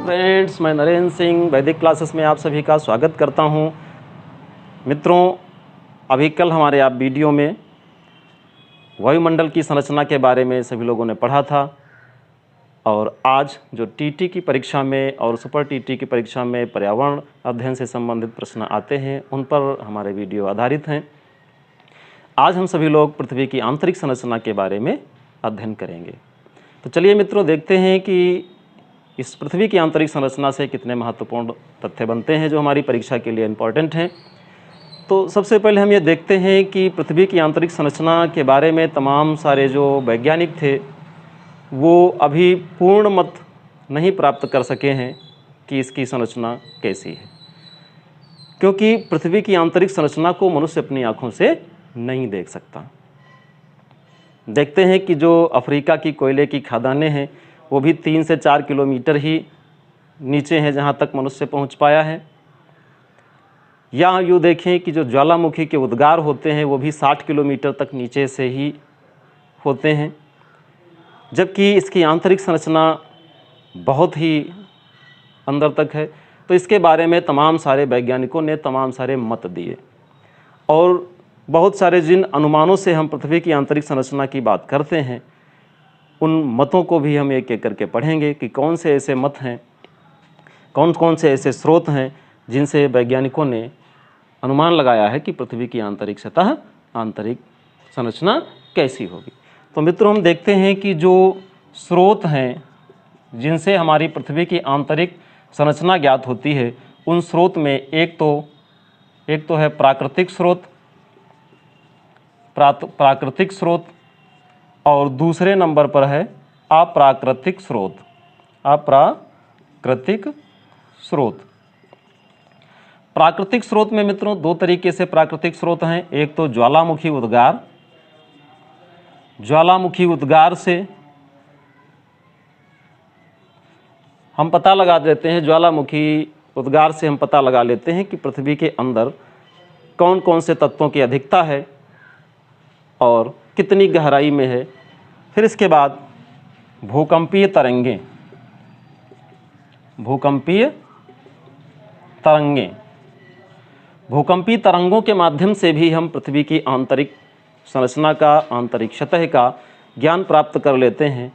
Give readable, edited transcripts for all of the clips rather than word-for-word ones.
Friends, मैं नरेंद्र सिंह वैदिक classes में आप सभी का स्वागत करता हूं। मित्रों, अभी कल हमारे आप वीडियो में वायुमंडल की संरचना के बारे में सभी लोगों ने पढ़ा था और आज जो टीटी की परीक्षा में और सुपर टीटी की परीक्षा में पर्यावरण अध्ययन से संबंधित प्रश्न आते हैं, उन पर हमारे वीडियो आधारित हैं। आज हम सभी लोग पृथ्वी की आंतरिक संरचना के बारे में अध्ययन करेंगे। तो चलिए मित्रों, देखते हैं कि इस पृथ्वी की आंतरिक संरचना से कितने महत्वपूर्ण तथ्य बनते हैं जो हमारी परीक्षा के लिए इम्पॉर्टेंट हैं। तो सबसे पहले हम ये देखते हैं कि पृथ्वी की आंतरिक संरचना के बारे में तमाम सारे जो वैज्ञानिक थे वो अभी पूर्ण मत नहीं प्राप्त कर सके हैं कि इसकी संरचना कैसी है, क्योंकि पृथ्वी की आंतरिक संरचना को मनुष्य अपनी आँखों से नहीं देख सकता। देखते हैं कि जो अफ्रीका की कोयले की खदानें हैं वो भी 3 से 4 किलोमीटर ही नीचे हैं जहाँ तक मनुष्य पहुँच पाया है। या यूँ देखें कि जो ज्वालामुखी के उद्गार होते हैं वो भी 60 किलोमीटर तक नीचे से ही होते हैं, जबकि इसकी आंतरिक संरचना बहुत ही अंदर तक है। तो इसके बारे में तमाम सारे वैज्ञानिकों ने तमाम सारे मत दिए और बहुत सारे जिन अनुमानों से हम पृथ्वी की आंतरिक संरचना की बात करते हैं उन मतों को भी हम एक एक करके पढ़ेंगे कि कौन से ऐसे मत हैं, कौन कौन से ऐसे स्रोत हैं जिनसे वैज्ञानिकों ने अनुमान लगाया है कि पृथ्वी की आंतरिक सतह, आंतरिक संरचना कैसी होगी। तो मित्रों, हम देखते हैं कि जो स्रोत हैं जिनसे हमारी पृथ्वी की आंतरिक संरचना ज्ञात होती है, उन स्रोत में एक तो है प्राकृतिक स्रोत और दूसरे नंबर पर है अप्राकृतिक स्रोत। प्राकृतिक स्रोत में मित्रों दो तरीके से प्राकृतिक स्रोत हैं। एक तो ज्वालामुखी उद्गार से हम पता लगा देते हैं, ज्वालामुखी उद्गार से हम पता लगा लेते हैं कि पृथ्वी के अंदर कौन कौन से तत्वों की अधिकता है और कितनी गहराई में है। फिर इसके बाद भूकंपीय तरंगों के माध्यम से भी हम पृथ्वी की आंतरिक संरचना का, आंतरिक सतह का ज्ञान प्राप्त कर लेते हैं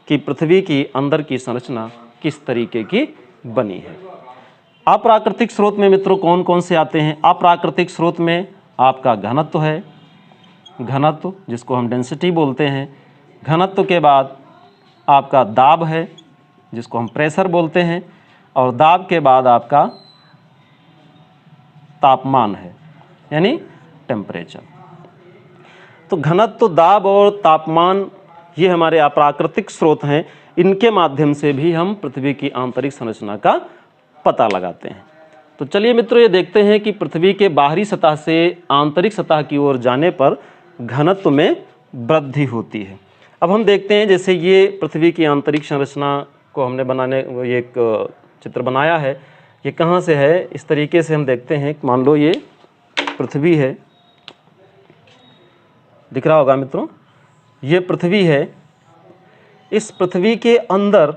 कि पृथ्वी की अंदर की संरचना किस तरीके की बनी है। अप्राकृतिक स्रोत में मित्रों कौन कौन से आते हैं? अप्राकृतिक स्रोत में आपका घनत्व है, घनत्व जिसको हम डेंसिटी बोलते हैं। घनत्व के बाद आपका दाब है जिसको हम प्रेशर बोलते हैं, और दाब के बाद आपका तापमान है यानी टेम्परेचर। तो घनत्व, दाब और तापमान ये हमारे अप्राकृतिक स्रोत हैं। इनके माध्यम से भी हम पृथ्वी की आंतरिक संरचना का पता लगाते हैं। तो चलिए मित्रों, ये देखते हैं कि पृथ्वी के बाहरी सतह से आंतरिक सतह की ओर जाने पर घनत्व में वृद्धि होती है। अब हम देखते हैं, जैसे ये पृथ्वी की आंतरिक संरचना को हमने ये एक चित्र बनाया है, ये कहाँ से है इस तरीके से हम देखते हैं। मान लो ये पृथ्वी है, दिख रहा होगा मित्रों, ये पृथ्वी है। इस पृथ्वी के अंदर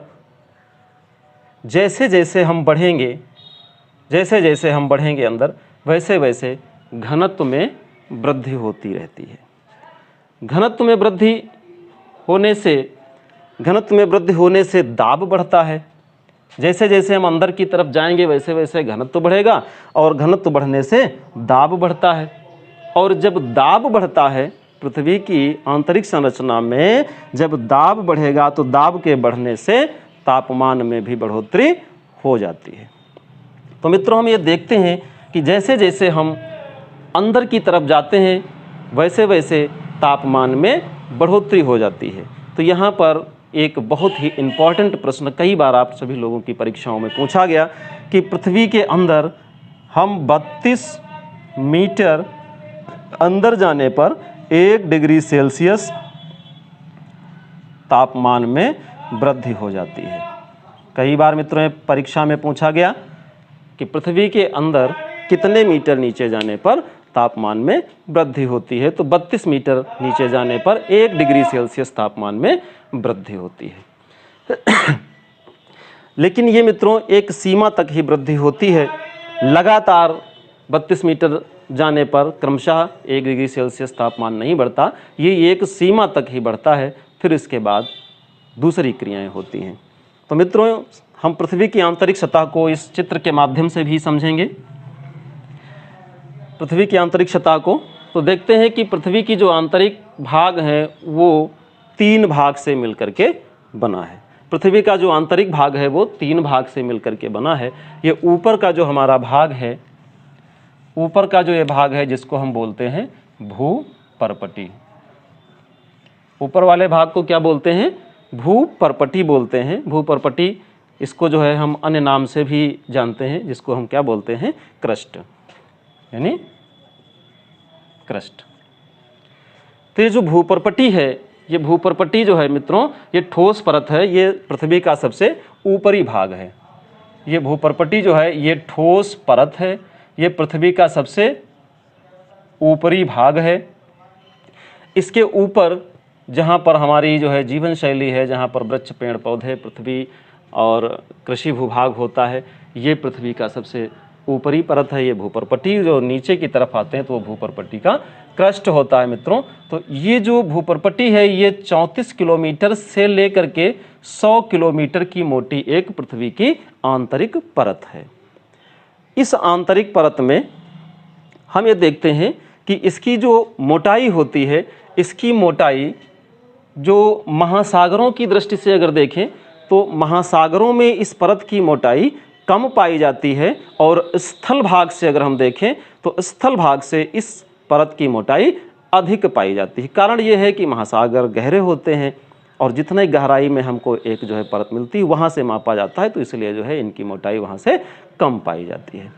जैसे जैसे हम बढ़ेंगे अंदर, वैसे वैसे घनत्व में वृद्धि होती रहती है। घनत्व में वृद्धि होने से दाब बढ़ता है। जैसे जैसे हम अंदर की तरफ जाएंगे वैसे वैसे घनत्व बढ़ेगा और घनत्व बढ़ने से दाब बढ़ता है। और जब दाब बढ़ता है पृथ्वी की आंतरिक संरचना में, जब दाब बढ़ेगा तो दाब के बढ़ने से तापमान में भी बढ़ोतरी हो जाती है। तो मित्रों, हम ये देखते हैं कि जैसे जैसे हम अंदर की तरफ जाते हैं वैसे वैसे तापमान में बढ़ोतरी हो जाती है। तो यहाँ पर एक बहुत ही इम्पॉर्टेंट प्रश्न कई बार आप सभी लोगों की परीक्षाओं में पूछा गया कि पृथ्वी के अंदर हम 32 मीटर अंदर जाने पर 1 डिग्री सेल्सियस तापमान में वृद्धि हो जाती है। कई बार मित्रों परीक्षा में पूछा गया कि पृथ्वी के अंदर कितने मीटर नीचे जाने पर तापमान में वृद्धि होती है। तो 32 मीटर नीचे जाने पर 1 डिग्री सेल्सियस तापमान में वृद्धि होती है। लेकिन ये मित्रों एक सीमा तक ही वृद्धि होती है। लगातार 32 मीटर जाने पर क्रमशः 1 डिग्री सेल्सियस तापमान नहीं बढ़ता, ये एक सीमा तक ही बढ़ता है, फिर इसके बाद दूसरी क्रियाएं होती हैं। तो मित्रों हम पृथ्वी की आंतरिक सतह को इस चित्र के माध्यम से भी समझेंगे। पृथ्वी की आंतरिक सतह को तो देखते हैं कि पृथ्वी की जो आंतरिक भाग है वो 3 भाग से मिलकर के बना है। पृथ्वी का जो आंतरिक भाग है वो 3 भाग से मिलकर के बना है। ये ऊपर का जो हमारा भाग है, ऊपर का जो ये भाग है जिसको हम बोलते हैं भूपर्पटी, ऊपर वाले भाग को क्या बोलते हैं? भूपर्पटी बोलते हैं। भूपर्पटी इसको जो है हम अन्य नाम से भी जानते हैं, जिसको हम क्या बोलते हैं? क्रस्ट, यानी क्रस्ट। तो ये जो भूपर्पटी है, ये भूपर्पटी जो है मित्रों ये ठोस परत है, ये पृथ्वी का सबसे ऊपरी भाग है। ये भूपर्पटी जो है ये ठोस परत है, ये पृथ्वी का सबसे ऊपरी भाग है। इसके ऊपर जहाँ पर हमारी जो है जीवन शैली है, जहाँ पर वृक्ष पेड़ पौधे पृथ्वी और कृषि भूभाग होता है, ये पृथ्वी का सबसे ऊपरी परत है, ये भूपर्पटी। जो नीचे की तरफ आते हैं तो वो भूपर्पटी का क्रस्ट होता है मित्रों। तो ये जो भूपर्पटी है ये 34 किलोमीटर से लेकर के 100 किलोमीटर की मोटी एक पृथ्वी की आंतरिक परत है। इस आंतरिक परत में हम ये देखते हैं कि इसकी जो मोटाई होती है, इसकी मोटाई जो महासागरों की दृष्टि से अगर देखें तो महासागरों में इस परत की मोटाई कम पाई जाती है, और स्थल भाग से अगर हम देखें तो स्थल भाग से इस परत की मोटाई अधिक पाई जाती है। कारण ये है कि महासागर गहरे होते हैं और जितने गहराई में हमको एक जो है परत मिलती है वहाँ से मापा जाता है, तो इसलिए जो है इनकी मोटाई वहाँ से कम पाई जाती है।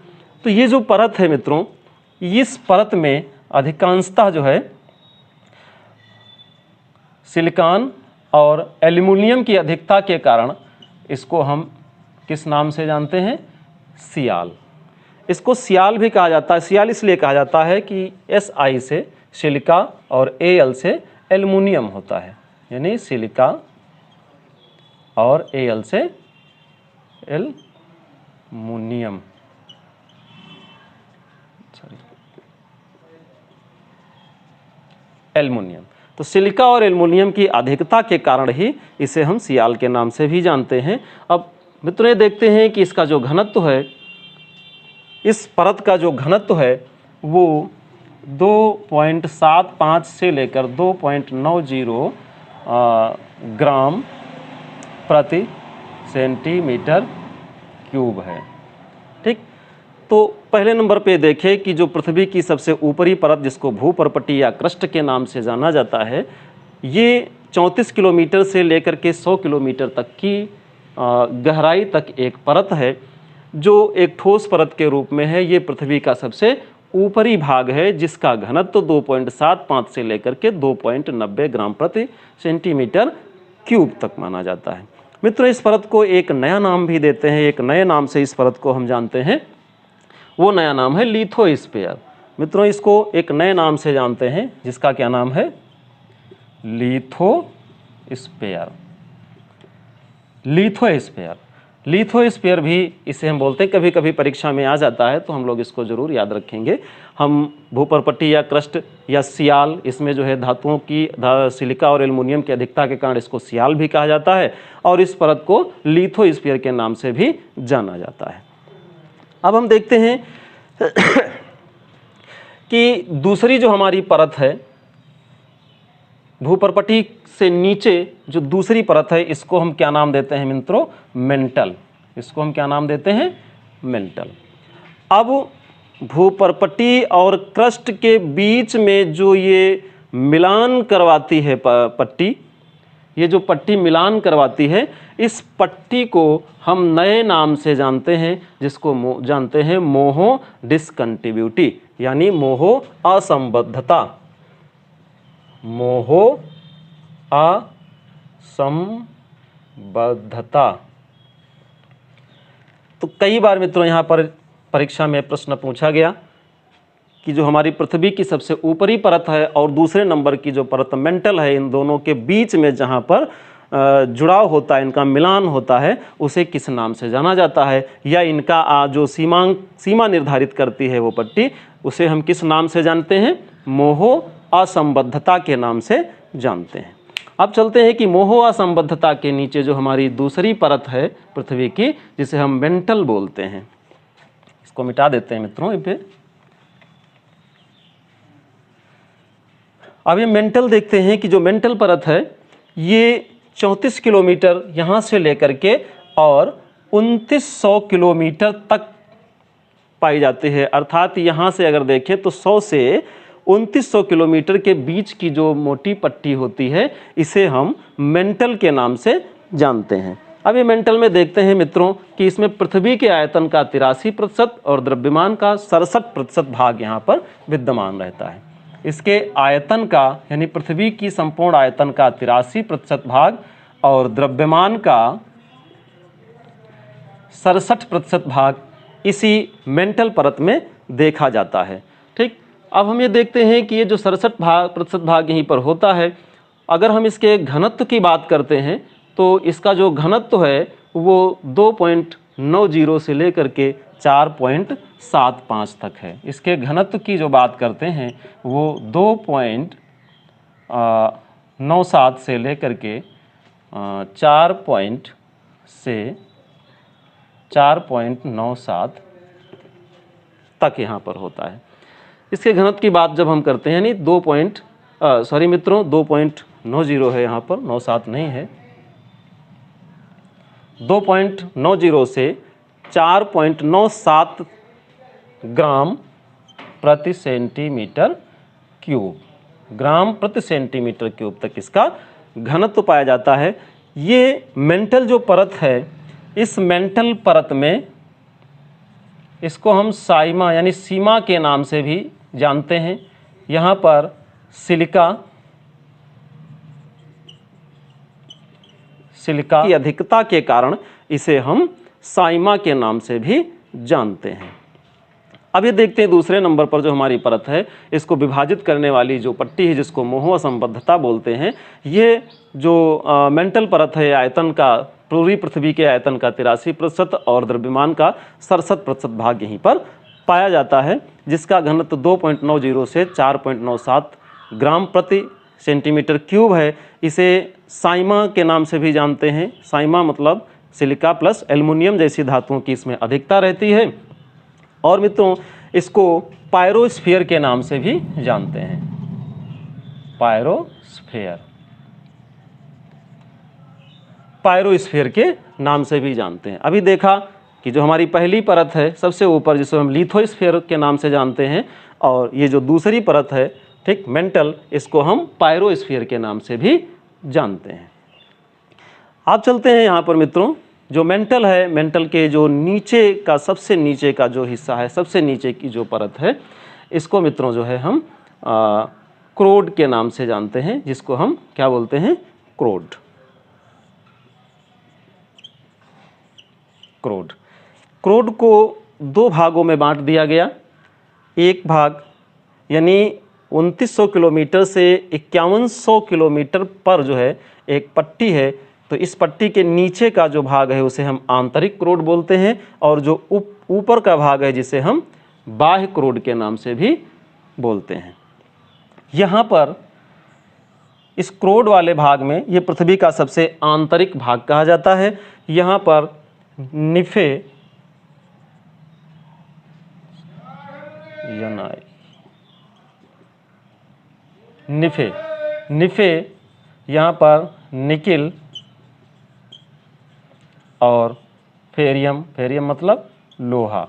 तो ये जो परत है मित्रों, इस परत में अधिकांशतः जो है सिलिकॉन और एल्युमिनियम की अधिकता के कारण इसको हम किस नाम से जानते हैं? सियाल। इसको सियाल भी कहा जाता है। सियाल इसलिए कहा जाता है कि Si से सिलिका और Al से एल्युमिनियम होता है, यानी सिलिका और Al से एल्युमिनियम, एल्युमिनियम। तो सिलिका और एल्युमिनियम की अधिकता के कारण ही इसे हम सियाल के नाम से भी जानते हैं। अब मित्रों ये देखते हैं कि इसका जो घनत्व है, इस परत का जो घनत्व है वो 2.75 से लेकर 2.90 ग्राम प्रति सेंटीमीटर क्यूब है। ठीक, तो पहले नंबर पे देखें कि जो पृथ्वी की सबसे ऊपरी परत जिसको भूपर्पटी या क्रस्ट के नाम से जाना जाता है, ये 34 किलोमीटर से लेकर के 100 किलोमीटर तक की गहराई तक एक परत है, जो एक ठोस परत के रूप में है। ये पृथ्वी का सबसे ऊपरी भाग है, जिसका घनत्व 2.75 से लेकर के 2.90 ग्राम प्रति सेंटीमीटर क्यूब तक माना जाता है। मित्रों इस परत को एक नया नाम भी देते हैं, एक नए नाम से इस परत को हम जानते हैं, वो नया नाम है लिथोस्फीयर। मित्रों इसको एक नए नाम से जानते हैं जिसका क्या नाम है? लिथोस्फीयर। लिथोस्फीयर, लिथोस्फीयर भी इसे हम बोलते हैं, कभी कभी परीक्षा में आ जाता है तो हम लोग इसको जरूर याद रखेंगे। हम भूपर्पटी या क्रस्ट या सियाल, इसमें जो है धातुओं की सिलिका और एल्युमिनियम की अधिकता के कारण इसको सियाल भी कहा जाता है, और इस परत को लिथोस्फीयर के नाम से भी जाना जाता है। अब हम देखते हैं कि दूसरी जो हमारी परत है भूपर्पटी से नीचे, जो दूसरी परत है, इसको हम क्या नाम देते हैं मित्रों? मेंटल। इसको हम क्या नाम देते हैं? मेंटल। अब भूपर्पटी और क्रस्ट के बीच में जो ये मिलान करवाती है पट्टी, ये जो पट्टी मिलान करवाती है, इस पट्टी को हम नए नाम से जानते हैं, जिसको जानते हैं मोहो डिसकंटिन्यूटी, यानी मोहो असंबद्धता। मोहो असंबद्धता। तो कई बार मित्रों यहाँ पर परीक्षा में प्रश्न पूछा गया कि जो हमारी पृथ्वी की सबसे ऊपरी परत है और दूसरे नंबर की जो परत मेंटल है, इन दोनों के बीच में जहाँ पर जुड़ाव होता है, इनका मिलान होता है, उसे किस नाम से जाना जाता है, या इनका जो सीमा निर्धारित करती है वो पट्टी, उसे हम किस नाम से जानते हैं? मोह असंबद्धता के नाम से जानते हैं। अब चलते हैं कि मोह असंबद्धता के नीचे जो हमारी दूसरी परत है पृथ्वी की, जिसे हम मेंटल बोलते हैं, इसको मिटा देते हैं मित्रों इस पे। अब ये मेंटल देखते हैं कि जो मेंटल परत है ये 34 किलोमीटर यहाँ से लेकर के और 2900 किलोमीटर तक पाई जाती है। अर्थात यहाँ से अगर देखें तो 100 से 2900 किलोमीटर के बीच की जो मोटी पट्टी होती है, इसे हम मेंटल के नाम से जानते हैं। अब ये मेंटल में देखते हैं मित्रों कि इसमें पृथ्वी के आयतन का 83% और द्रव्यमान का 67% भाग यहाँ पर विद्यमान रहता है। इसके आयतन का यानी पृथ्वी की संपूर्ण आयतन का 83% भाग और द्रव्यमान का 67% भाग इसी मेंटल परत में देखा जाता है। ठीक, अब हम ये देखते हैं कि ये जो 67% भाग यहीं पर होता है, अगर हम इसके घनत्व की बात करते हैं तो इसका जो घनत्व है वो 2.90 से लेकर के 4.75 तक है। इसके घनत्व की जो बात करते हैं वो 2.97 से लेकर के 4.97 तक यहाँ पर होता है। इसके घनत्व की बात जब हम करते हैं, यानी 2.90 है यहाँ पर, 97 नहीं है, 2.90 से 4.97 ग्राम प्रति सेंटीमीटर क्यूब, ग्राम प्रति सेंटीमीटर क्यूब तक इसका घनत्व पाया जाता है। ये मेंटल जो परत है, इस मेंटल परत में इसको हम साइमा यानी सीमा के नाम से भी जानते हैं। यहाँ पर सिलिका की अधिकता के कारण इसे हम साइमा के नाम से भी जानते हैं। अब ये देखते हैं दूसरे नंबर पर जो हमारी परत है, इसको विभाजित करने वाली जो पट्टी है जिसको मोह असंबद्धता बोलते हैं। ये जो मेंटल परत है, आयतन का पूरी पृथ्वी के आयतन का 83% और द्रव्यमान का 67% भाग यहीं पर पाया जाता है, जिसका घनत्व 2.90 से 4.97 ग्राम प्रति सेंटीमीटर क्यूब है। इसे साइमा के नाम से भी जानते हैं। साइमा मतलब सिलिका प्लस एल्युमिनियम जैसी धातुओं की इसमें अधिकता रहती है। और मित्रों, इसको पायरोस्फीयर के नाम से भी जानते हैं। पायरोस्फीयर के नाम से भी जानते हैं। अभी देखा कि जो हमारी पहली परत है सबसे ऊपर, जिसे हम लिथोस्फीयर के नाम से जानते हैं, और ये जो दूसरी परत है, ठीक, मेंटल, इसको हम पायरोस्फीयर के नाम से भी जानते हैं। आप चलते हैं यहाँ पर मित्रों, जो मेंटल है, मेंटल के जो नीचे का, सबसे नीचे का जो हिस्सा है, सबसे नीचे की जो परत है, इसको मित्रों जो है हम क्रोड के नाम से जानते हैं, जिसको हम क्या बोलते हैं? क्रोड। क्रोड को दो भागों में बांट दिया गया। एक भाग यानी 2900 किलोमीटर से 5100 किलोमीटर पर जो है एक पट्टी है, तो इस पट्टी के नीचे का जो भाग है उसे हम आंतरिक क्रोड बोलते हैं, और जो ऊपर का भाग है जिसे हम बाह्य क्रोड के नाम से भी बोलते हैं। यहाँ पर इस क्रोड वाले भाग में, ये पृथ्वी का सबसे आंतरिक भाग कहा जाता है। यहाँ पर निफे यहाँ पर निकिल और फेरियम मतलब लोहा,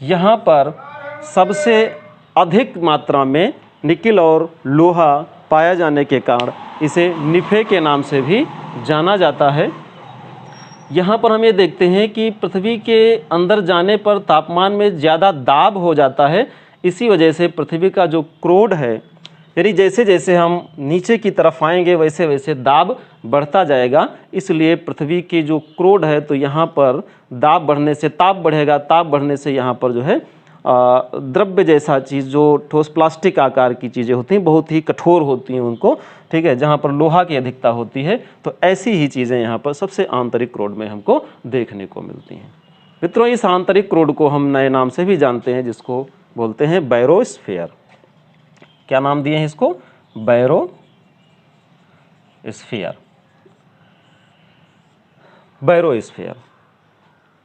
यहाँ पर सबसे अधिक मात्रा में निकिल और लोहा पाया जाने के कारण इसे निफे के नाम से भी जाना जाता है। यहाँ पर हम ये देखते हैं कि पृथ्वी के अंदर जाने पर तापमान में ज़्यादा दाब हो जाता है। इसी वजह से पृथ्वी का जो क्रोड है, यानी जैसे जैसे हम नीचे की तरफ आएंगे वैसे वैसे दाब बढ़ता जाएगा। इसलिए पृथ्वी की जो क्रोड है, तो यहाँ पर दाब बढ़ने से ताप बढ़ेगा, ताप बढ़ने से यहाँ पर जो है द्रव्य जैसा चीज़, जो ठोस प्लास्टिक आकार की चीज़ें होती हैं, बहुत ही कठोर होती हैं उनको, ठीक है, जहाँ पर लोहा की अधिकता होती है, तो ऐसी ही चीज़ें यहाँ पर सबसे आंतरिक क्रोड में हमको देखने को मिलती हैं। मित्रों, इस आंतरिक क्रोड को हम नए नाम से भी जानते हैं, जिसको बोलते हैं बैरोस्फीयर। क्या नाम दिए हैं इसको? बैरोस्फीयर। बैरोस्फीयर।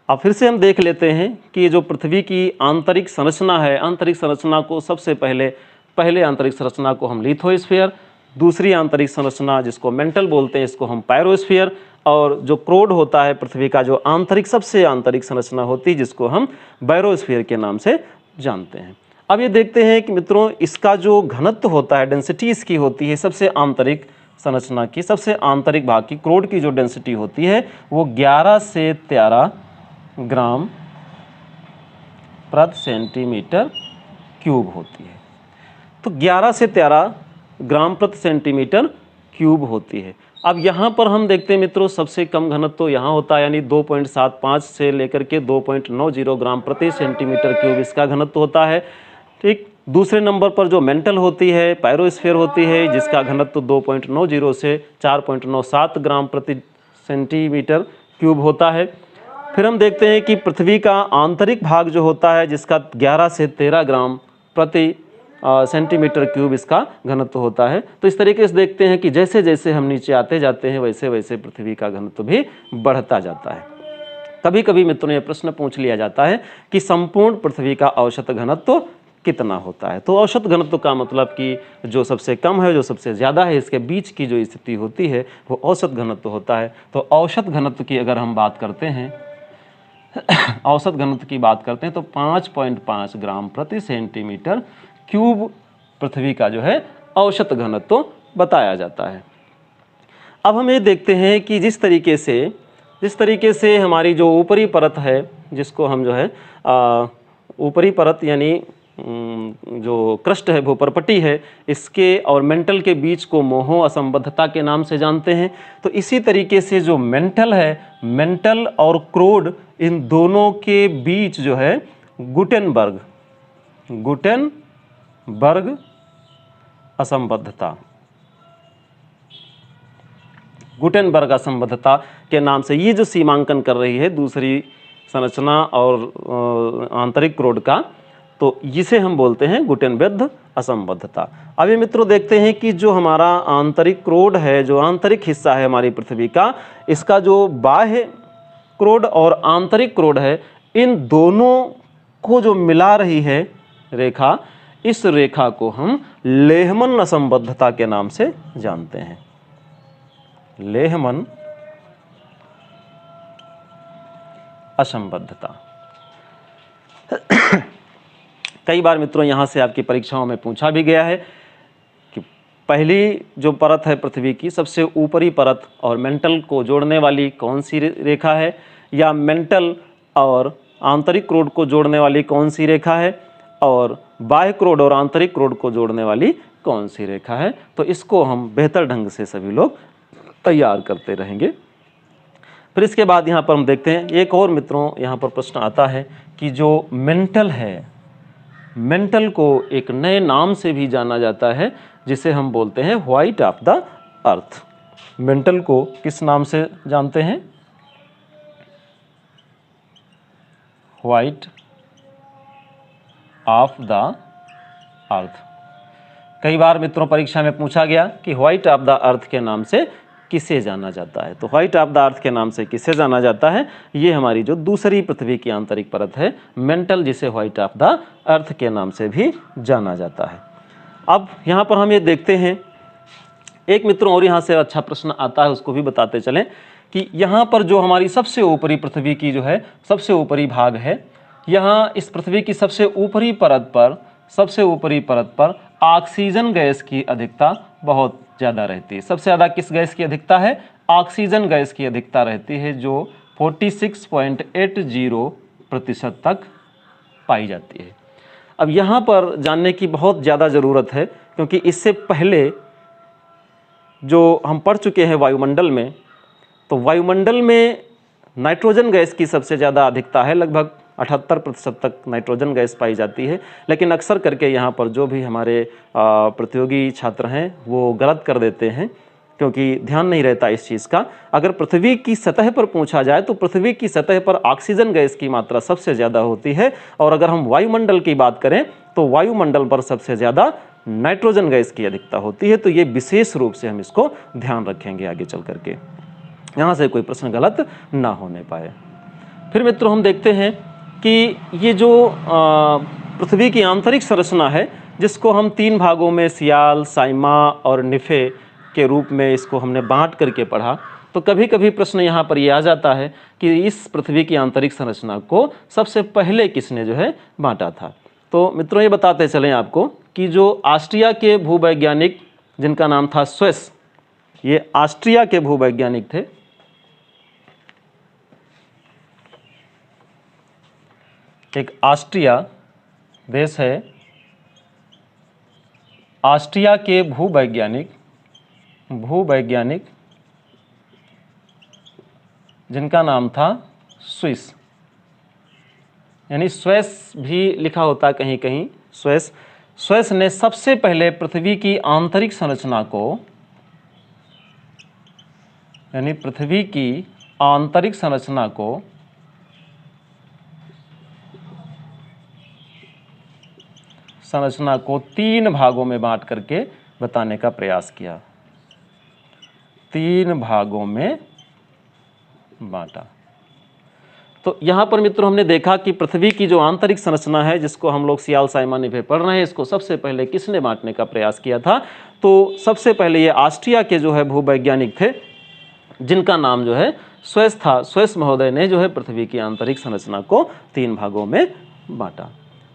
अब फिर से हम देख लेते हैं कि ये जो पृथ्वी की आंतरिक संरचना है, आंतरिक संरचना को सबसे पहले आंतरिक संरचना को हम लिथोस्फीयर, दूसरी आंतरिक संरचना जिसको मेंटल बोलते हैं, इसको हम पायरोस्फीयर, और जो क्रोड होता है पृथ्वी का, जो आंतरिक सबसे आंतरिक संरचना होती है, जिसको हम बैरोस्फीयर के नाम से जानते हैं। अब ये देखते हैं कि मित्रों, इसका जो घनत्व होता है, डेंसिटी इसकी होती है सबसे आंतरिक संरचना की, सबसे आंतरिक भाग की क्रोड की जो डेंसिटी होती है वो 11 से 13 ग्राम प्रति सेंटीमीटर क्यूब होती है। तो 11 से 13 ग्राम प्रति सेंटीमीटर क्यूब होती है। अब यहाँ पर हम देखते हैं मित्रों, सबसे कम घनत्व तो यहाँ होता है, यानी 2.75 से लेकर के 2.90 ग्राम प्रति सेंटीमीटर क्यूब इसका घनत्व होता है। ठीक, दूसरे नंबर पर जो मेंटल होती है, पायरोस्फीयर होती है, जिसका घनत्व 2.90 से 4.97 ग्राम प्रति सेंटीमीटर क्यूब होता है। फिर हम देखते हैं कि पृथ्वी का आंतरिक भाग जो होता है, जिसका 11 से 13 ग्राम प्रति सेंटीमीटर क्यूब इसका घनत्व होता है। तो इस तरीके से देखते हैं कि जैसे जैसे हम नीचे आते जाते हैं, वैसे वैसे पृथ्वी का घनत्व भी बढ़ता जाता है। कभी कभी मित्रों ये प्रश्न पूछ लिया जाता है कि संपूर्ण पृथ्वी का औसत घनत्व कितना होता है। तो औसत घनत्व का मतलब कि जो सबसे कम है, जो सबसे ज़्यादा है, इसके बीच की जो स्थिति होती है वो औसत घनत्व होता है। तो औसत घनत्व की अगर हम बात करते हैं औसत घनत्व की बात करते हैं तो 5.5 ग्राम प्रति सेंटीमीटर क्यूब पृथ्वी का जो है औसत घनत्व बताया जाता है। अब हम ये देखते हैं कि जिस तरीके से हमारी जो ऊपरी परत है, जिसको हम जो है ऊपरी परत यानी जो क्रस्ट है, भूपरपट्टी है, इसके और मेंटल के बीच को मोहो असंबद्धता के नाम से जानते हैं। तो इसी तरीके से जो मेंटल है, मेंटल और क्रोड, इन दोनों के बीच जो है गुटेनबर्ग असंबद्धता, गुटेनबर्ग असंबद्धता के नाम से ये जो सीमांकन कर रही है दूसरी संरचना और आंतरिक क्रोड का, तो इसे हम बोलते हैं गुटेनबर्ग असंबद्धता। अब ये मित्रों देखते हैं कि जो हमारा आंतरिक क्रोड है, जो आंतरिक हिस्सा है हमारी पृथ्वी का, इसका जो बाह्य क्रोड और आंतरिक क्रोड है, इन दोनों को जो मिला रही है रेखा, इस रेखा को हम लेहमन असंबद्धता के नाम से जानते हैं। लेहमन असंबद्धता। कई बार मित्रों यहाँ से आपकी परीक्षाओं में पूछा भी गया है कि पहली जो परत है पृथ्वी की, सबसे ऊपरी परत और मेंटल को जोड़ने वाली कौन सी रेखा है, या मेंटल और आंतरिक क्रोड को जोड़ने वाली कौन सी रेखा है, और बाह्य क्रोड और आंतरिक क्रोड को जोड़ने वाली कौन सी रेखा है। तो इसको हम बेहतर ढंग से सभी लोग तैयार करते रहेंगे। फिर इसके बाद यहाँ पर हम देखते हैं एक और मित्रों, यहाँ पर प्रश्न आता है कि जो मेंटल है, मेंटल को एक नए नाम से भी जाना जाता है, जिसे हम बोलते हैं white of the earth. Mental को किस नाम से जानते हैं? White of the earth. कई बार मित्रों परीक्षा में पूछा गया कि व्हाइट ऑफ द अर्थ के नाम से किसे जाना जाता है। तो व्हाइट ऑफ द अर्थ के नाम से किसे जाना जाता है? ये हमारी जो दूसरी पृथ्वी की आंतरिक परत है मेंटल, जिसे व्हाइट ऑफ द अर्थ के नाम से भी जाना जाता है। अब यहाँ पर हम ये देखते हैं एक मित्रों और यहाँ से अच्छा प्रश्न आता है, उसको भी बताते चलें कि यहाँ पर जो हमारी सबसे ऊपरी पृथ्वी की जो है सबसे ऊपरी भाग है, यहाँ इस पृथ्वी की सबसे ऊपरी परत पर ऑक्सीजन गैस की अधिकता बहुत ज़्यादा रहती है। सबसे ज़्यादा किस गैस की अधिकता है? ऑक्सीजन गैस की अधिकता रहती है, जो 46.80% तक पाई जाती है। अब यहाँ पर जानने की बहुत ज़्यादा ज़रूरत है, क्योंकि इससे पहले जो हम पढ़ चुके हैं वायुमंडल में, तो वायुमंडल में नाइट्रोजन गैस की सबसे ज़्यादा अधिकता है, लगभग 78% तक नाइट्रोजन गैस पाई जाती है। लेकिन अक्सर करके यहाँ पर जो भी हमारे प्रतियोगी छात्र हैं वो गलत कर देते हैं, क्योंकि ध्यान नहीं रहता इस चीज़ का। अगर पृथ्वी की सतह पर पूछा जाए तो पृथ्वी की सतह पर ऑक्सीजन गैस की मात्रा सबसे ज़्यादा होती है, और अगर हम वायुमंडल की बात करें तो वायुमंडल पर सबसे ज़्यादा नाइट्रोजन गैस की अधिकता होती है। तो ये विशेष रूप से हम इसको ध्यान रखेंगे आगे चल करके, यहाँ से कोई प्रश्न गलत ना होने पाए। फिर मित्रों हम देखते हैं कि ये जो पृथ्वी की आंतरिक संरचना है, जिसको हम 3 भागों में सियाल, साइमा और निफे के रूप में इसको हमने बांट करके पढ़ा। तो कभी कभी प्रश्न यहाँ पर ये आ जाता है कि इस पृथ्वी की आंतरिक संरचना को सबसे पहले किसने जो है बांटा था। तो मित्रों ये बताते चलें आपको कि जो ऑस्ट्रिया के भूवैज्ञानिक, जिनका नाम था स्वेस, ये ऑस्ट्रिया के भूवैज्ञानिक थे। एक ऑस्ट्रिया देश है, ऑस्ट्रिया के भूवैज्ञानिक जिनका नाम था स्विस, यानी स्वेस भी लिखा होता है कहीं कहीं, स्वेस ने सबसे पहले पृथ्वी की आंतरिक संरचना को, यानी पृथ्वी की आंतरिक संरचना को 3 भागों में बांट करके बताने का प्रयास किया। 3 भागों में बांटा। तो यहाँ पर मित्रों हमने देखा कि पृथ्वी की जो आंतरिक संरचना है, जिसको हम लोग सियाल, साइमा, निफे पढ़ रहे हैं, इसको सबसे पहले किसने बांटने का प्रयास किया था। तो सबसे पहले ये ऑस्ट्रिया के जो है भूवैज्ञानिक थे, जिनका नाम जो है स्वेस था। स्वेस महोदय ने जो है पृथ्वी की आंतरिक संरचना को 3 भागों में बांटा।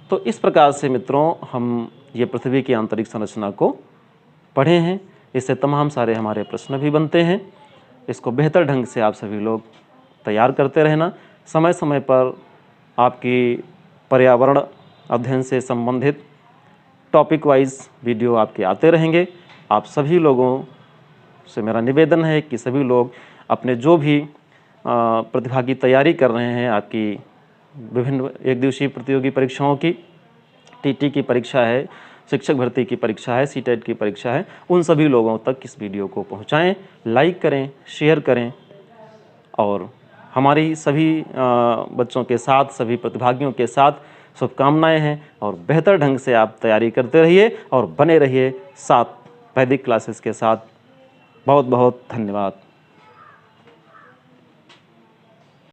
तो इस प्रकार से मित्रों हम ये पृथ्वी की आंतरिक संरचना को पढ़े हैं। इससे तमाम सारे हमारे प्रश्न भी बनते हैं। इसको बेहतर ढंग से आप सभी लोग तैयार करते रहना। समय समय पर आपकी पर्यावरण अध्ययन से संबंधित टॉपिक वाइज वीडियो आपके आते रहेंगे। आप सभी लोगों से मेरा निवेदन है कि सभी लोग अपने जो भी प्रतिभा की तैयारी कर रहे हैं, आपकी विभिन्न एक दिवसीय प्रतियोगी परीक्षाओं की, टीटी की परीक्षा है, शिक्षक भर्ती की परीक्षा है, सीटेट की परीक्षा है, उन सभी लोगों तक इस वीडियो को पहुंचाएं, लाइक करें, शेयर करें, और हमारी सभी बच्चों के साथ, सभी प्रतिभागियों के साथ शुभकामनाएं हैं। और बेहतर ढंग से आप तैयारी करते रहिए और बने रहिए साथ वैदिक क्लासेस के साथ। बहुत बहुत धन्यवाद।